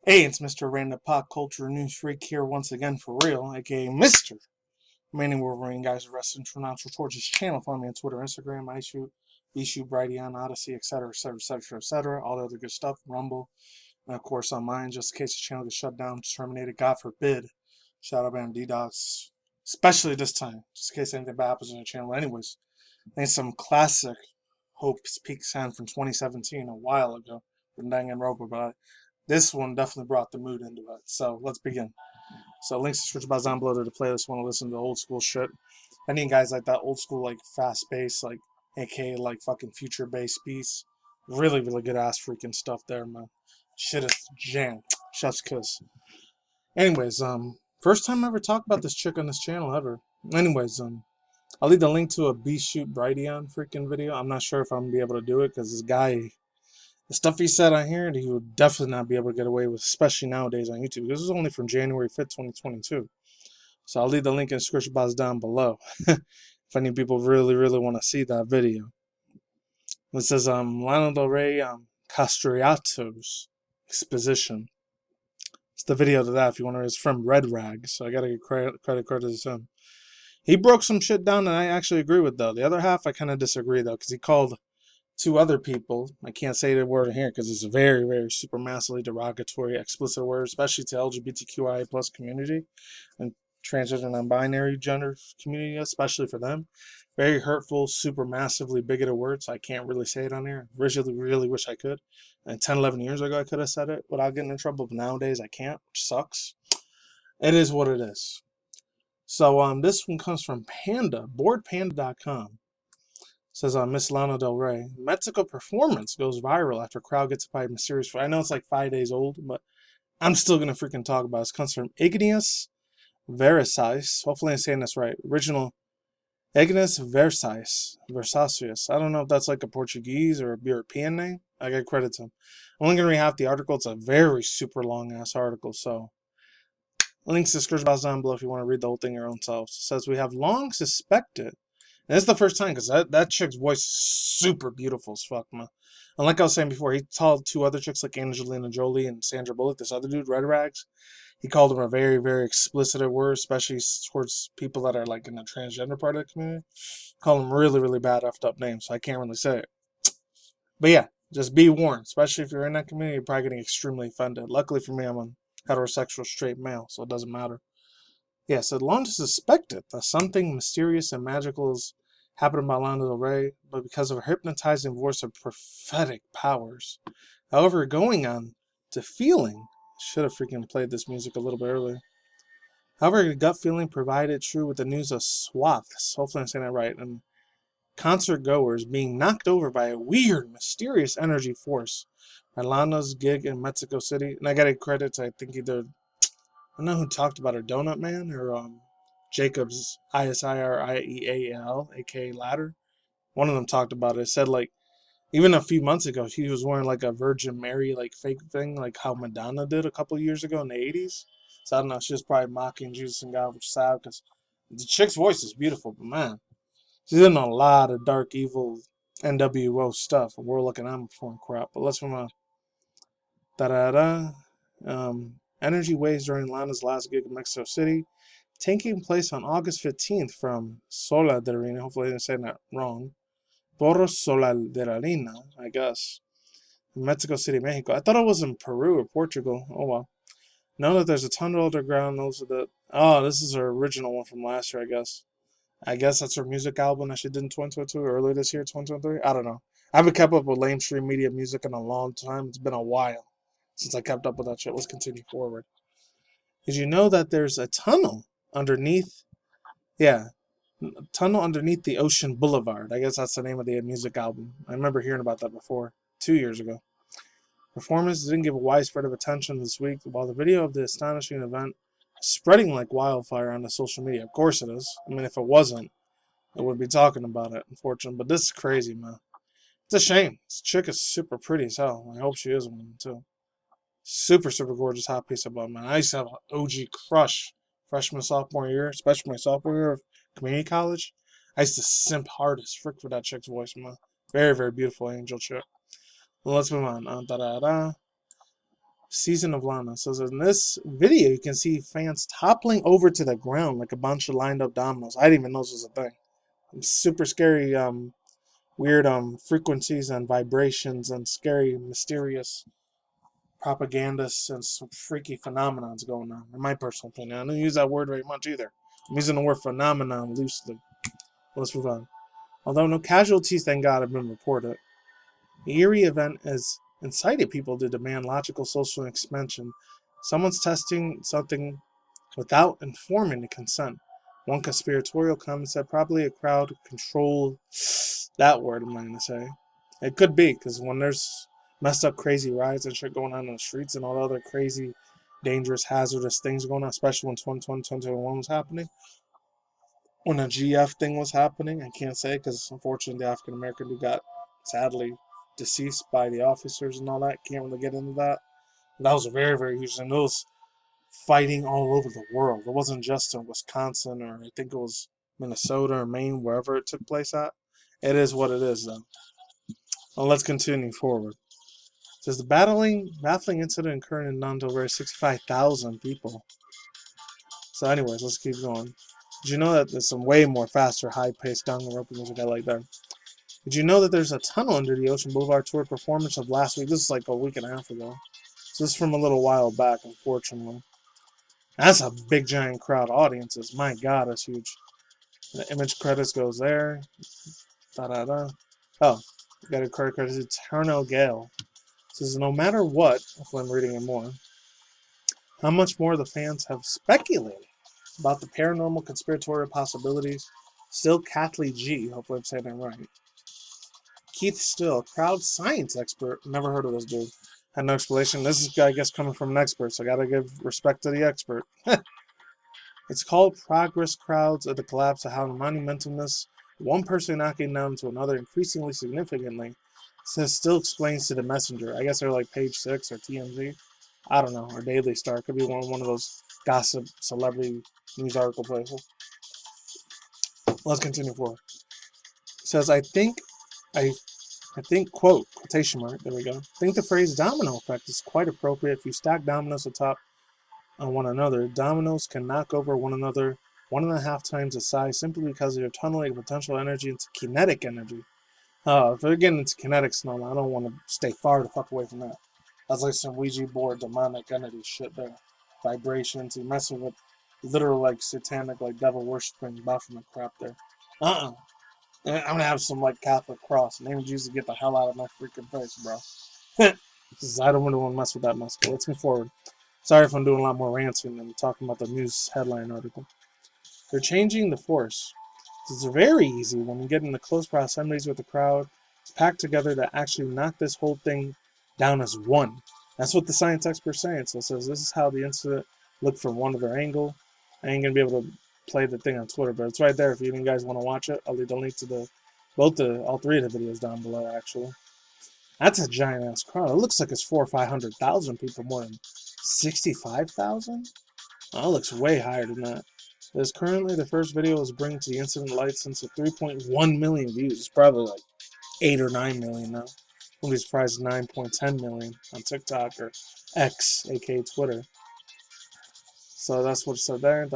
Hey, it's Mr. Random Pop Culture News Freak here once again for real, aka Mr. Manny Wolverine, guys, wrestling from Natural towards his channel. Follow me on Twitter, Instagram, iShoot, BShoot, Brighteon, Odyssey, etc., etc., etc., etc., all the other good stuff, Rumble, and of course on mine, just in case the channel gets shut down, terminated, God forbid. Shout out to D-Docs, especially this time, just in case anything bad happens on the channel. Anyways, I think some classic Hope's Peak Sound from 2017, a while ago, from Danganronpa, but this one definitely brought the mood into it. So let's begin. So links to switch by down below to the playlist. Want to listen to old school shit? I need guys like that old school, like fast bass, like aka like fucking future bass beats. Really, really good ass freaking stuff there, man. Shit is jam. Chef's kiss. Anyways, first time I ever talked about this chick on this channel ever. Anyways, I'll leave the link to a B Shoot Brighteon freaking video. I'm not sure if I'm gonna be able to do it because this guy, the stuff he said on here, he would definitely not be able to get away with, especially nowadays on YouTube. This is only from January 5th, 2022. So I'll leave the link in the description box down below if any people really, really want to see that video. It says Lana Del Rey Castriato's Exposition. It's the video to that if you want to. It's from Red Rag, so I gotta give credit to him. He broke some shit down and I actually agree with, though. The other half I kind of disagree, though, because he called two other people. I can't say the word here because it's a very, very super massively derogatory, explicit word, especially to LGBTQIA plus community and transgender and non-binary gender community, especially for them. Very hurtful, super massively bigoted words. I can't really say it on here. Really, really wish I could. And 10, 11 years ago, I could have said it without getting in trouble, but nowadays I can't, which sucks. It is what it is. So this one comes from Panda, boardpanda.com. Says Miss Lana Del Rey, Mexico performance goes viral after crowd gets by mysterious. I know it's like 5 days old, but I'm still gonna freaking talk about it. It comes from Igneous Versace. Hopefully I'm saying this right. Original Igneous Versace. I don't know if that's like a Portuguese or a European name. I got credit to him. I'm only gonna read half the article. It's a very super long ass article, so links to the description box down below if you want to read the whole thing your own self. It says we have long suspected. And it's the first time because that chick's voice is super beautiful as fuck, man. And like I was saying before, he told two other chicks like Angelina Jolie and Sandra Bullock, this other dude, Red Rags, he called them a very, very explicit word, especially towards people that are like in the transgender part of the community. Call them really, really bad effed up names, so I can't really say it. But yeah, just be warned, especially if you're in that community, you're probably getting extremely offended. Luckily for me, I'm a heterosexual straight male, so it doesn't matter. Yeah, so long suspected that something mysterious and magical is happening by Lana Del Rey, but because of her hypnotizing voice of prophetic powers. However, going on to feeling, should have freaking played this music a little bit earlier. However, her gut feeling provided true with the news of swaths, hopefully I'm saying that right, and concertgoers being knocked over by a weird, mysterious energy force at Lana's gig in Mexico City. And I gotta credit to, I think either I don't know who talked about her, Donut Man or Jacob's ISIRIEAL, aka Ladder. One of them talked about it. It said like even a few months ago he was wearing like a Virgin Mary like fake thing, like how Madonna did a couple years ago in the 80s. So I don't know. She was probably mocking Jesus and God, which is sad because the chick's voice is beautiful, but man, she's in a lot of dark, evil NWO stuff, and we're looking at them for crap. But let's move on. Da da da. Energy waves during Lana's last gig in Mexico City, taking place on August 15th from Sola de la Reina. Hopefully I didn't say that wrong. Porro Sola de la Reina, I guess. In Mexico City, Mexico. I thought it was in Peru or Portugal. Oh well. Know that there's a ton of underground. Those are the. Oh, this is her original one from last year, I guess. I guess that's her music album that she did in 2022 or earlier this year, 2023. I don't know. I haven't kept up with mainstream media music in a long time. It's been a while since I kept up with that shit. Let's continue forward. Did you know that there's a tunnel underneath? Yeah, a tunnel underneath the Ocean Boulevard. I guess that's the name of the music album. I remember hearing about that before, 2 years ago. Performance didn't give a widespread of attention this week, while the video of the astonishing event is spreading like wildfire on the social media. Of course it is. I mean, if it wasn't, I wouldn't be talking about it, unfortunately. But this is crazy, man. It's a shame. This chick is super pretty as hell. I hope she is one, too. Super, super gorgeous hot piece of butt, man. I used to have an OG crush freshman, sophomore year, especially my sophomore year of community college. I used to simp hard as frick for that chick's voice, man. Very, very beautiful angel chick. Well, let's move on. Da-da-da. Season of Lana. So in this video, you can see fans toppling over to the ground like a bunch of lined up dominoes. I didn't even know this was a thing. Super scary, weird frequencies and vibrations and scary, mysterious propagandists and some freaky phenomenons going on. In my personal opinion, I don't use that word very much either. I'm using the word phenomenon loosely. Let's move on. Although no casualties, thank God, have been reported, the eerie event has incited people to demand logical social expansion. Someone's testing something without informing the consent. One conspiratorial comment said probably a crowd control. That word I'm not going to say. It could be, because when there's messed up crazy riots and shit going on in the streets and all the other crazy, dangerous, hazardous things going on, especially when 2020, 2021 was happening, when the GF thing was happening, I can't say because unfortunately the African American dude got sadly deceased by the officers and all that. Can't really get into that. That was a very, very huge thing. It was fighting all over the world. It wasn't just in Wisconsin or I think it was Minnesota or Maine, wherever it took place at. It is what it is, though. Well, let's continue forward. It says the baffling incident occurred in Nanda where 65,000 people. So anyways, let's keep going. Did you know that there's some way more faster, high-paced down the rope music I like there? Did you know that there's a tunnel under the Ocean Boulevard tour performance of last week? This is like a week and a half ago. So this is from a little while back, unfortunately. That's a big, giant crowd. Audiences, my God, that's huge. The image credits goes there. Da-da-da. Oh, got a credit to Eternal Gale. It says, no matter what, if I'm reading it more, how much more the fans have speculated about the paranormal conspiratorial possibilities. Still Kathleen G, hopefully I'm saying that right. Keith Still, a crowd science expert. Never heard of this dude. Had no explanation. This is, I guess, coming from an expert, so I gotta give respect to the expert. It's called Progress Crowds of the Collapse of how monumentalness, one person knocking down to another increasingly significantly, says still explains to the messenger. I guess they're like page 6 or TMZ. I don't know, or Daily Star. Could be one of those gossip celebrity news article places. Let's continue forward. It says, I think, quote, quotation mark, there we go. I think the phrase domino effect is quite appropriate. If you stack dominoes atop on one another, dominoes can knock over one another 1.5 times the size simply because they're tunneling potential energy into kinetic energy. If they're getting into kinetics now, I don't want to stay far the fuck away from that. That's like some Ouija board demonic energy shit there. Vibrations, you're messing with literal like satanic like devil worshipping Baphomet crap there. I'm gonna have some like Catholic cross. Name of Jesus, get the hell out of my freaking face, bro. I don't really want to mess with that mess, but let's move forward. Sorry if I'm doing a lot more ranting than talking about the news headline article. They're changing the force. It's very easy when you get into close proximities with the crowd. It's packed together to actually knock this whole thing down as one. That's what the science expert's saying. So it says this is how the incident looked from one other angle. I ain't gonna be able to play the thing on Twitter, but it's right there if you guys want to watch it. I'll leave the link to all three of the videos down below actually. That's a giant ass crowd. It looks like it's 400,000 or 500,000 people more than 65,000. That looks way higher than that. It is currently the first video is bringing to the incident light since 3.1 million views. It's probably like 8 or 9 million now. Wouldn't be surprised 9.10 million on TikTok or X, aka Twitter. So that's what it said there.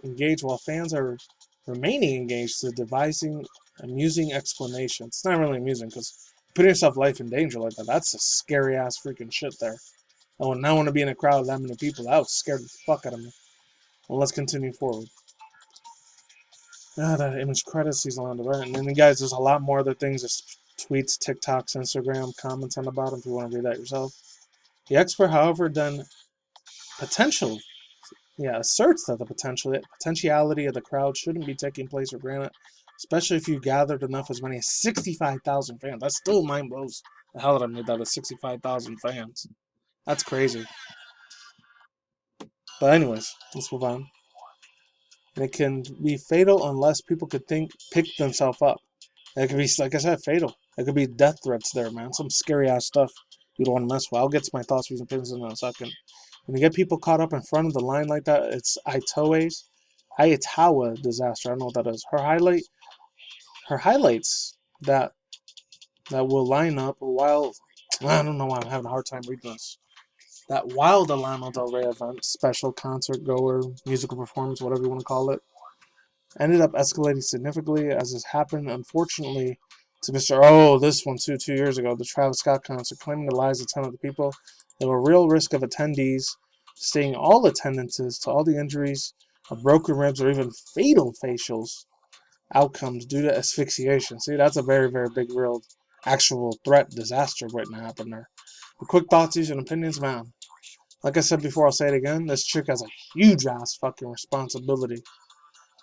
Engage while fans are remaining engaged to devising amusing explanations. It's not really amusing because putting yourself life in danger like that, that's a scary ass freaking shit there. I would not want to be in a crowd of that many people. That would scare the fuck out of me. Well, let's continue forward. That image credits he's on the right. And then, guys, there's a lot more other things. There's tweets, TikToks, Instagram, comments on the bottom if you want to read that yourself. The expert, however, asserts that the potentiality of the crowd shouldn't be taking place for granted, especially if you gathered enough as many as 65,000 fans. That still mind blows the hell out of me that it's 65,000 fans. That's crazy. But anyways, let's move on. And it can be fatal unless people could pick themselves up. It could be, like I said, fatal. It could be death threats there, man. Some scary ass stuff you don't want to mess with. I'll get to my thoughts, reasons, opinions in a second. When you get people caught up in front of the line like that, it's Hayatawa disaster. I don't know what that is. Her highlights that will line up while I don't know why I'm having a hard time reading this. that while the Lana Del Rey event, special concert goer, musical performance, whatever you want to call it, ended up escalating significantly as has happened, unfortunately, to Mr. Oh, this one too, 2 years ago, the Travis Scott concert, claiming the lives of 10 of the people. There were real risk of attendees staying all attendances to all the injuries of broken ribs or even fatal facials outcomes due to asphyxiation. See, that's a very, very big, real, actual threat, disaster waiting to happen there. But quick thoughts, and opinions, man. Like I said before, I'll say it again. This chick has a huge ass fucking responsibility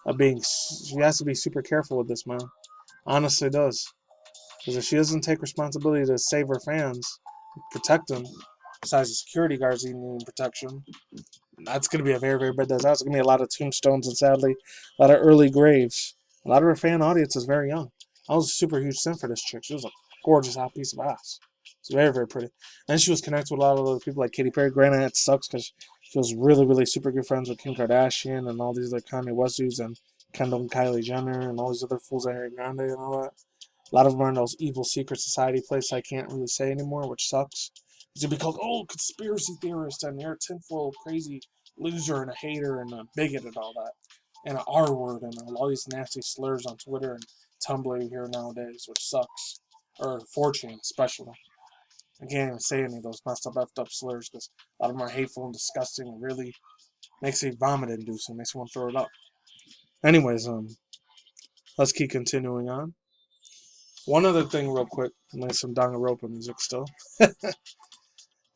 of being. She has to be super careful with this, man. Honestly, does. Because if she doesn't take responsibility to save her fans, protect them, besides the security guards needing protection, that's going to be a very, very bad disaster. It's going to be a lot of tombstones and sadly, a lot of early graves. A lot of her fan audience is very young. I was a super huge fan for this chick. She was a gorgeous hot piece of ass. It's very, very pretty. And she was connected with a lot of other people like Katy Perry. Granted, it sucks because she was really, really super good friends with Kim Kardashian and all these other Kanye West dudes and Kendall and Kylie Jenner and all these other fools like Ariana Grande and all that. A lot of them are in those evil secret society places I can't really say anymore, which sucks. Because you'd be called, oh, conspiracy theorist, and you're a tinfoil crazy loser and a hater and a bigot and all that. And an R word and all these nasty slurs on Twitter and Tumblr here nowadays, which sucks. Or 4chan, especially. I can't even say any of those messed up, effed up slurs because a lot of them are hateful and disgusting and really makes me vomit inducing, makes me want to throw it up. Anyways, let's keep continuing on. One other thing, real quick, like some Danganronpa music still.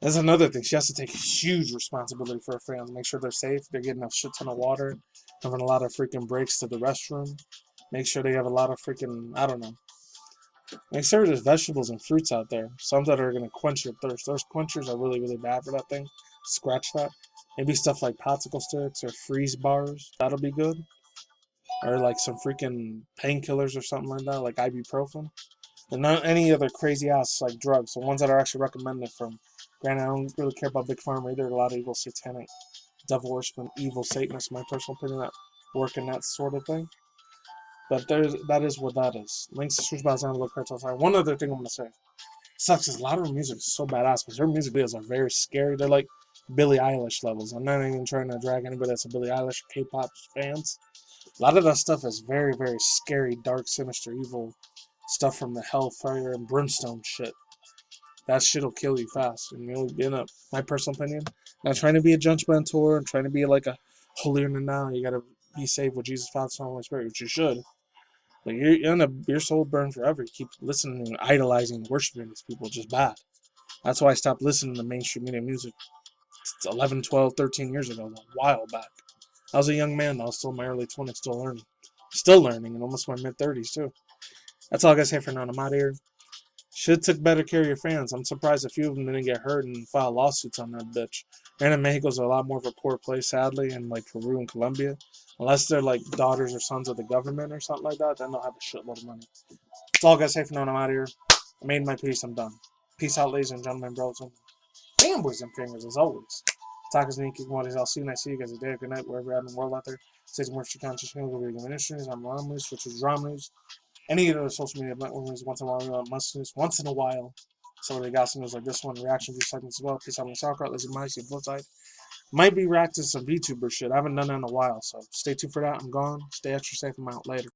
That's another thing. She has to take huge responsibility for her fans. Make sure they're safe. They're getting a shit ton of water. Having a lot of freaking breaks to the restroom. Make sure they have a lot of freaking, I don't know. Make sure there's vegetables and fruits out there. Some that are going to quench your thirst. Those quenchers are really, really bad for that thing. Scratch that. Maybe stuff like popsicle sticks or freeze bars. That'll be good. Or like some freaking painkillers or something like that, like ibuprofen. And not any other crazy ass like drugs. The ones that are actually recommended from. Granted, I don't really care about Big Pharma either. A lot of evil satanic, devil worshiping, evil Satanists, my personal opinion, that work in that sort of thing. But that is what that is. Links to Switch Bots and Look Cartel. One other thing I'm gonna say. Sucks is a lot of her music is so badass because her music videos are very scary. They're like Billie Eilish levels. I'm not even trying to drag anybody that's a Billie Eilish or K-pop fans. A lot of that stuff is very, very scary, dark, sinister, evil stuff from the hellfire and brimstone shit. That shit'll kill you fast. And you'll end up, my personal opinion, not trying to be a judgmental and trying to be like a holier than thou. You gotta be saved with Jesus, Father, Son, and Holy Spirit, which you should. But you end up, your soul burned forever. You keep listening and idolizing and worshiping these people, just bad. That's why I stopped listening to mainstream media music. It's 11, 12, 13 years ago, a while back. I was a young man, I was still in my early 20s, still learning. Still learning, and almost my mid-30s, too. That's all I gotta say for now. I'm out of here. Should took better care of your fans. I'm surprised a few of them didn't get hurt and file lawsuits on that bitch. And Mexico's a lot more of a poor place, sadly, and like Peru and Colombia. Unless they're like daughters or sons of the government or something like that, then they'll have a shitload of money. That's all I gotta say for now. I'm out of here. I made my peace. I'm done. Peace out, ladies and gentlemen, bros. Fanboys and fingers, as always. Talk is me, keep one. I'll see you next week. As a day, good night, wherever you're at in the world out there. Stay some more for your conscious channel. We'll be ministries. I'm Ron News, which is Drum News. Any of the social media networks once in a while, we want must news. Once in a while, some of the got some news like this one, reaction view segments as well. Peace out on the SoundCloud, Lazy Mice, see flip side. Might be reacting to some VTuber shit. I haven't done that in a while, so stay tuned for that. I'm gone. Stay extra safe. I'm out later.